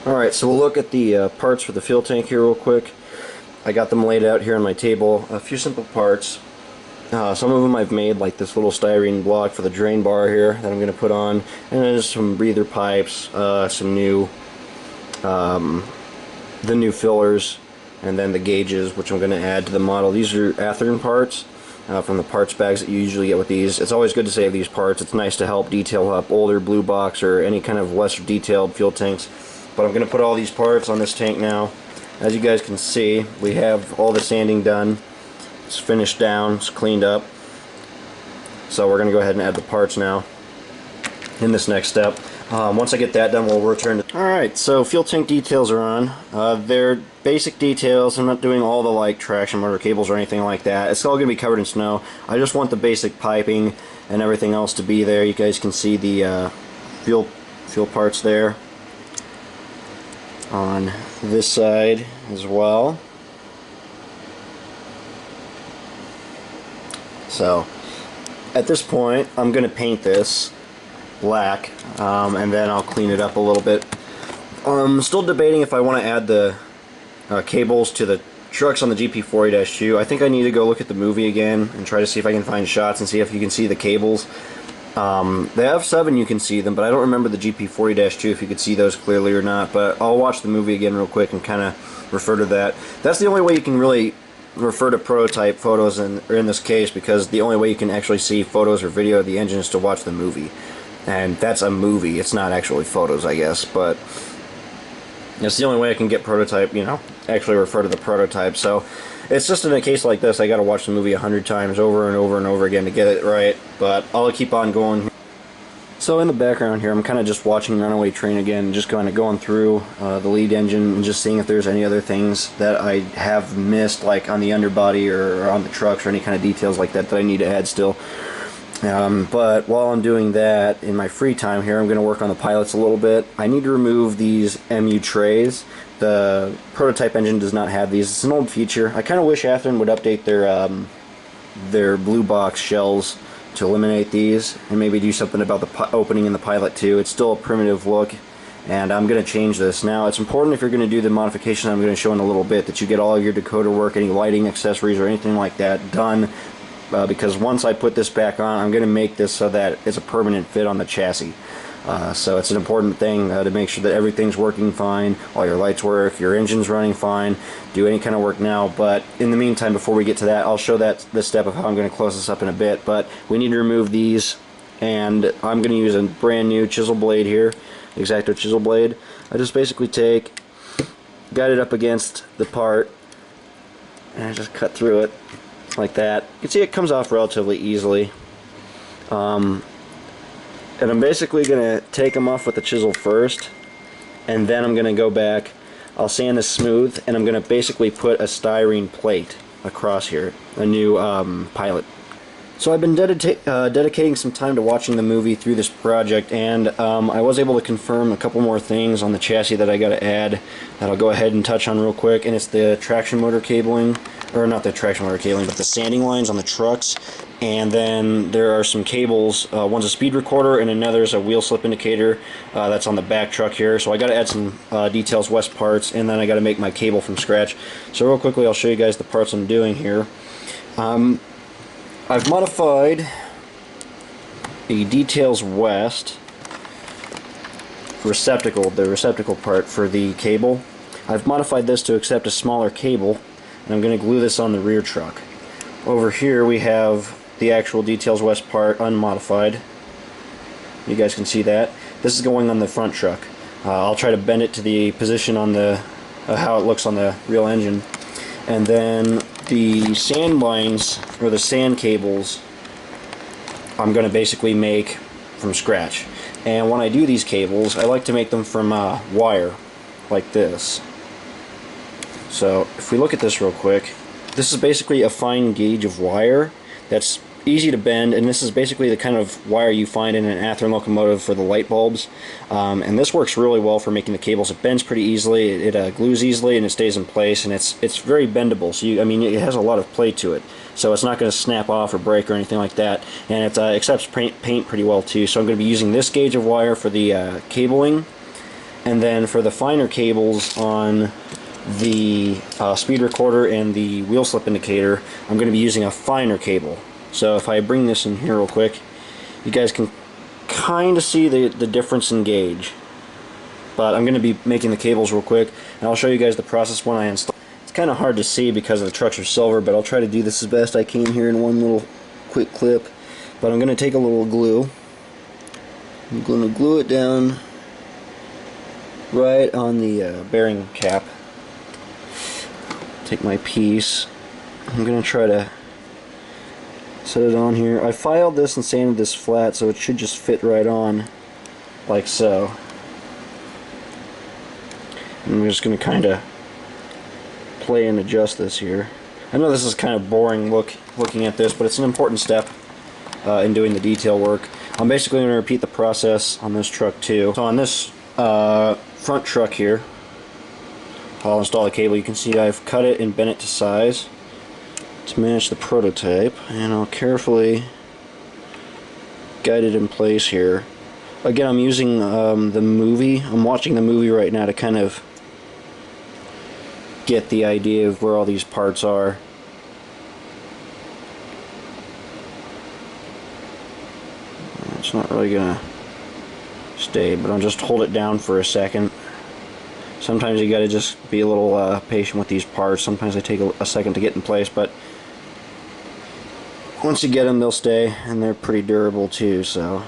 Alright, so we'll look at the parts for the fuel tank here real quick. I got them laid out here on my table. A few simple parts. Some of them I've made, like this little styrene block for the drain bar here that I'm going to put on, and then just some breather pipes, some new, the new fillers, and then the gauges, which I'm going to add to the model. These are Athearn parts from the parts bags that you usually get with these. It's always good to save these parts. It's nice to help detail up older blue box or any kind of less detailed fuel tanks. But I'm going to put all these parts on this tank now. As you guys can see, we have all the sanding done. It's finished down, it's cleaned up. So we're going to go ahead and add the parts now in this next step. Once I get that done, we'll return to... Alright, so fuel tank details are on. They're basic details. I'm not doing all the like traction motor cables or anything like that. It's all going to be covered in snow. I just want the basic piping and everything else to be there. You guys can see the fuel parts there on this side as well. So at this point I'm going to paint this black and then I'll clean it up a little bit. I'm still debating if I want to add the cables to the trucks on the GP40-2. I think I need to go look at the movie again and try to see if I can find shots and see if you can see the cables. The F7 you can see them, but I don't remember the GP40-2 if you could see those clearly or not, but I'll watch the movie again real quick and kind of refer to that. That's the only way you can really refer to prototype photos in this case, because the only way you can actually see photos or video of the engine is to watch the movie. And that's a movie, it's not actually photos, I guess, but it's the only way I can get prototype, you know, actually refer to the prototype. So it's just in a case like this, I gotta watch the movie 100 times over and over and over again to get it right, but I'll keep on going. So in the background here, I'm kind of just watching Runaway train again, just kind of going through the lead engine and just seeing if there's any other things that I have missed, like on the underbody or on the trucks or any kind of details like that that I need to add still. But while I'm doing that, in my free time here, I'm going to work on the pilots a little bit. I need to remove these MU trays. The prototype engine does not have these. It's an old feature. I kind of wish Athearn would update their blue box shells to eliminate these, and maybe do something about the opening in the pilot too. It's still a primitive look, and I'm going to change this. Now, it's important if you're going to do the modification I'm going to show in a little bit that you get all of your decoder work, any lighting accessories or anything like that done, because once I put this back on, I'm going to make this so that it's a permanent fit on the chassis. So it's an important thing to make sure that everything's working fine, all your lights work, your engine's running fine, do any kind of work now. But in the meantime, before we get to that, I'll show this step of how I'm going to close this up in a bit. But we need to remove these, and I'm going to use a brand new chisel blade here, X-Acto chisel blade. I just basically guide it up against the part, and I just cut through it like that. You can see it comes off relatively easily. And I'm basically going to take them off with the chisel first, and then I'm going to go back, I'll sand this smooth, and I'm going to basically put a styrene plate across here, a new pilot. So I've been dedicating some time to watching the movie through this project, and I was able to confirm a couple more things on the chassis that I got to add that I'll go ahead and touch on real quick, and it's the traction motor cabling, or not the traction motor cabling, but the sanding lines on the trucks. And then there are some cables, one's a speed recorder and another is a wheel slip indicator that's on the back truck here. So I got to add some details, West parts, and then I got to make my cable from scratch. So real quickly I'll show you guys the parts I'm doing here. I've modified the Details West receptacle, the receptacle part for the cable. I've modified this to accept a smaller cable, and I'm going to glue this on the rear truck. Over here we have the actual Details West part unmodified. You guys can see that. This is going on the front truck. I'll try to bend it to the position on the how it looks on the real engine. And then the sand lines, or the sand cables, I'm going to basically make from scratch. And when I do these cables, I like to make them from wire, like this. So if we look at this real quick, this is basically a fine gauge of wire that's easy to bend, and this is basically the kind of wire you find in an Athearn locomotive for the light bulbs. And this works really well for making the cables. It bends pretty easily, it glues easily, and it stays in place, and it's very bendable. So I mean, it has a lot of play to it, so it's not going to snap off or break or anything like that. And it accepts paint pretty well too. So I'm going to be using this gauge of wire for the cabling, And then for the finer cables on the speed recorder and the wheel slip indicator, I'm going to be using a finer cable. So if I bring this in here real quick, you guys can kind of see the difference in gauge. But I'm going to be making the cables real quick, and I'll show you guys the process when I install. It's kind of hard to see because the trucks are silver, but I'll try to do this as best I can here in one little quick clip. But I'm going to take a little glue. I'm going to glue it down right on the bearing cap. Take my piece. I'm going to try to set it on here. I filed this and sanded this flat, so it should just fit right on like so. I'm just going to kind of play and adjust this here. I know this is kind of boring looking at this, but it's an important step in doing the detail work. I'm basically going to repeat the process on this truck too. So on this front truck here, I'll install the cable. You can see I've cut it and bent it to size to match the prototype, and I'll carefully guide it in place here. Again, I'm using the movie. I'm watching the movie right now to kind of get the idea of where all these parts are. It's not really gonna stay, but I'll just hold it down for a second. Sometimes you gotta just be a little patient with these parts. Sometimes they take a second to get in place, but once you get them, they'll stay, and they're pretty durable too. So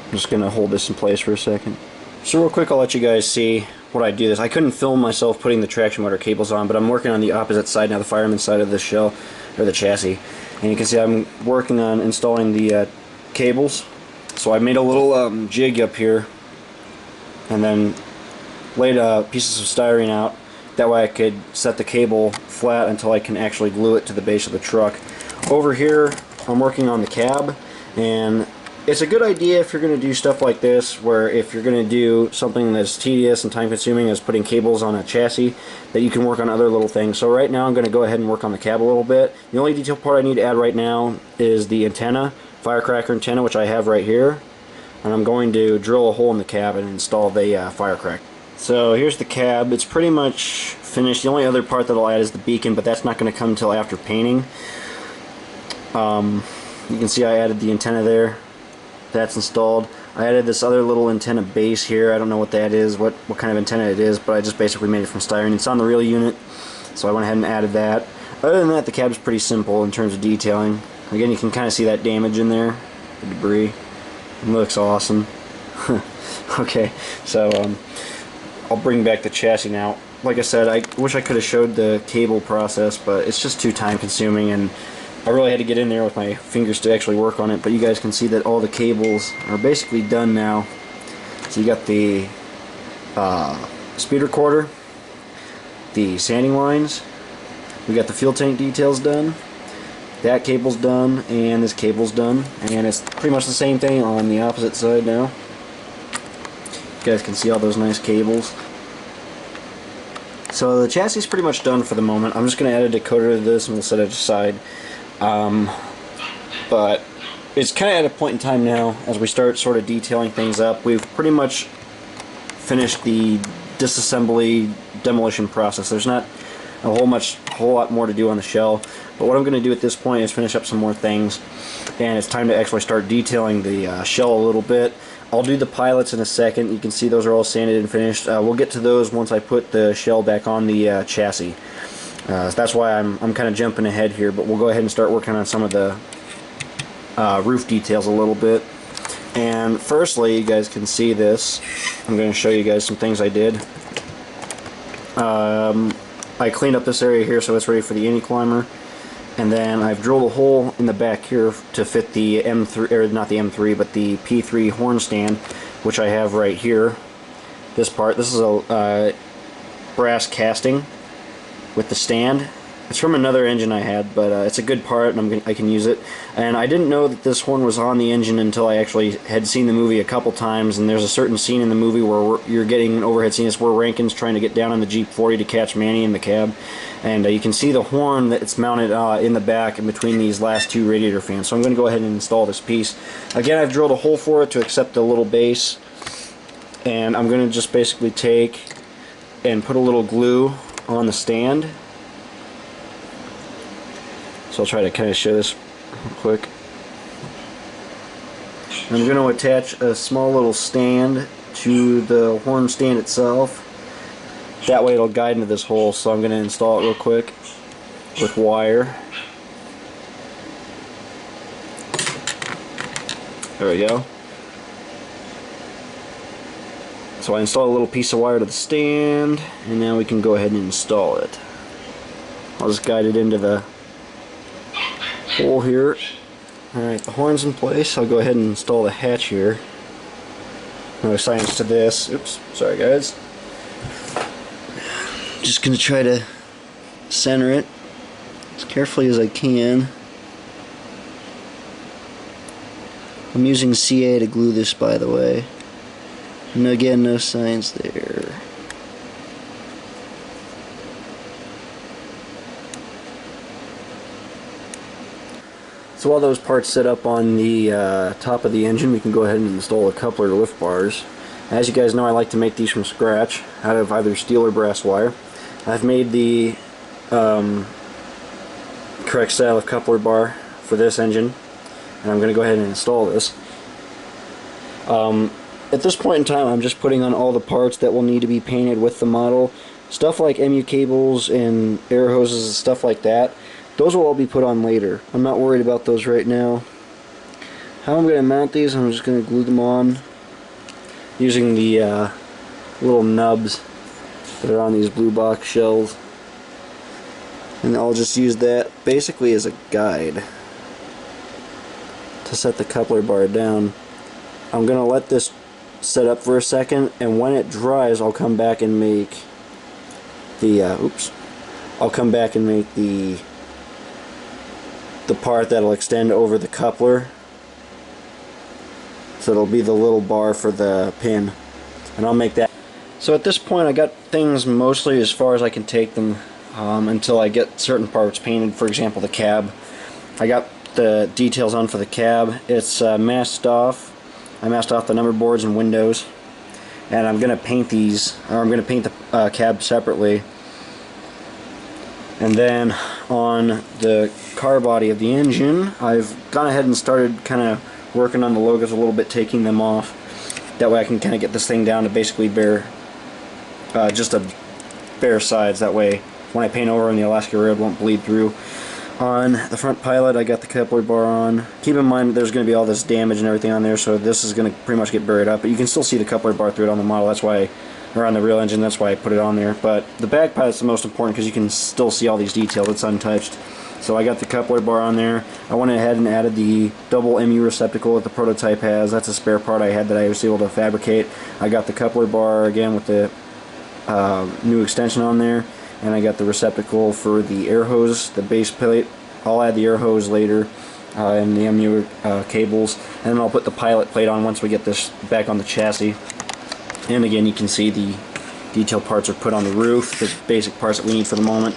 I'm just gonna hold this in place for a second. So real quick, I'll let you guys see what I do this. I couldn't film myself putting the traction motor cables on, but I'm working on the opposite side now, the fireman side of the shell, or the chassis. And you can see I'm working on installing the cables. So I made a little jig up here, and then laid pieces of styrene out. That way I could set the cable flat until I can actually glue it to the base of the truck. Over here, I'm working on the cab, and it's a good idea if you're going to do stuff like this, where if you're going to do something that's tedious and time consuming as putting cables on a chassis, that you can work on other little things. So right now I'm going to go ahead and work on the cab a little bit. The only detail part I need to add right now is the antenna, firecracker antenna, which I have right here. And I'm going to drill a hole in the cab and install the firecracker. So here's the cab. It's pretty much finished. The only other part that I'll add is the beacon, but that's not going to come until after painting. You can see I added the antenna there. That's installed. I added this other little antenna base here. I don't know what that is, what kind of antenna it is, but I just basically made it from styrene. It's on the real unit, so I went ahead and added that. Other than that, the cab's pretty simple in terms of detailing. Again, you can kind of see that damage in there, the debris. It looks awesome. Okay, so I'll bring back the chassis now. Like I said, I wish I could have showed the cable process, but it's just too time consuming, and I really had to get in there with my fingers to actually work on it. But you guys can see that all the cables are basically done now. So you got the speed recorder, the sanding lines, we got the fuel tank details done, that cable's done, and this cable's done, and it's pretty much the same thing on the opposite side now. You guys can see all those nice cables. So the chassis is pretty much done for the moment. I'm just going to add a decoder to this and we'll set it aside. But it's kind of at a point in time now as we start sort of detailing things up. We've pretty much finished the disassembly demolition process. There's not a whole lot more to do on the shell, but what I'm going to do at this point is finish up some more things, and it's time to actually start detailing the shell a little bit. I'll do the pilots in a second. You can see those are all sanded and finished. We'll get to those once I put the shell back on the chassis. So that's why I'm kind of jumping ahead here, but we'll go ahead and start working on some of the roof details a little bit. And firstly, you guys can see this. I'm going to show you guys some things I did. I cleaned up this area here so it's ready for the anti-climber, and then I've drilled a hole in the back here to fit the M3, or not the M3, but the P3 horn stand, which I have right here. This part, this is a brass casting with the stand. It's from another engine I had, but it's a good part, and I can use it. And I didn't know that this horn was on the engine until I actually had seen the movie a couple times, and there's a certain scene in the movie where you're getting an overhead scene. It's where Rankin's trying to get down on the Jeep 40 to catch Manny in the cab, and you can see the horn that it's mounted in the back in between these last two radiator fans. So I'm going to go ahead and install this piece. Again, I've drilled a hole for it to accept the little base. And I'm going to just basically take and put a little glue on the stand. So I'll try to kind of show this real quick. I'm going to attach a small little stand to the horn stand itself. That way it'll guide into this hole, so I'm going to install it real quick with wire. There we go. So I install a little piece of wire to the stand, and now we can go ahead and install it. I'll just guide it into the hole here. Alright, the horn's in place. I'll go ahead and install the hatch here. No science to this. Oops, sorry guys. Just gonna try to center it as carefully as I can. I'm using CA to glue this, by the way. And again, no signs there. So while those parts set up on the top of the engine, we can go ahead and install a coupler lift bars. As you guys know, I like to make these from scratch out of either steel or brass wire. I've made the correct style of coupler bar for this engine, and I'm going to go ahead and install this. At this point in time, I'm just putting on all the parts that will need to be painted with the model. Stuff like MU cables and air hoses and stuff like that, those will all be put on later. I'm not worried about those right now. How I'm going to mount these, I'm just going to glue them on using the little nubs that are on these blue box shells. And I'll just use that basically as a guide to set the coupler bar down. I'm going to let this set up for a second, and when it dries I'll come back and make the the part that'll extend over the coupler, so it'll be the little bar for the pin, and I'll make that. So at this point I got things mostly as far as I can take them until I get certain parts painted. For example, the cab. I got the details on for the cab. It's masked off. I masked off the number boards and windows, and I'm gonna paint these, or I'm gonna paint the cab separately. And then on the car body of the engine, I've gone ahead and started kind of working on the logos a little bit, taking them off. That way I can kind of get this thing down to basically bare, just a bare sides. That way when I paint over on the Alaska Road, it won't bleed through. On the front pilot, I got the coupler bar on. Keep in mind there's going to be all this damage and everything on there, so this is going to pretty much get buried up. But you can still see the coupler bar through it on the model. That's why, or on the real engine, that's why I put it on there. But the back pilot's the most important because you can still see all these details. It's untouched. So I got the coupler bar on there. I went ahead and added the double MU receptacle that the prototype has. That's a spare part I had that I was able to fabricate. I got the coupler bar again with the new extension on there. And I got the receptacle for the air hose, the base plate. I'll add the air hose later and the MU cables, and then I'll put the pilot plate on once we get this back on the chassis. And again, you can see the detail parts are put on the roof, the basic parts that we need for the moment.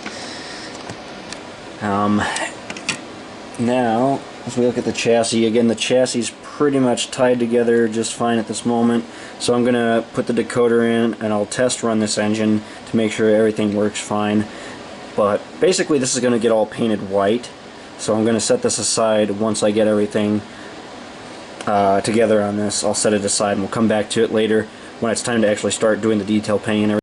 Now, as we look at the chassis, again, the chassis is pretty much tied together just fine at this moment. So I'm going to put the decoder in, and I'll test run this engine to make sure everything works fine. But basically this is going to get all painted white, so I'm going to set this aside once I get everything together on this. I'll set it aside and we'll come back to it later when it's time to actually start doing the detail painting and everything.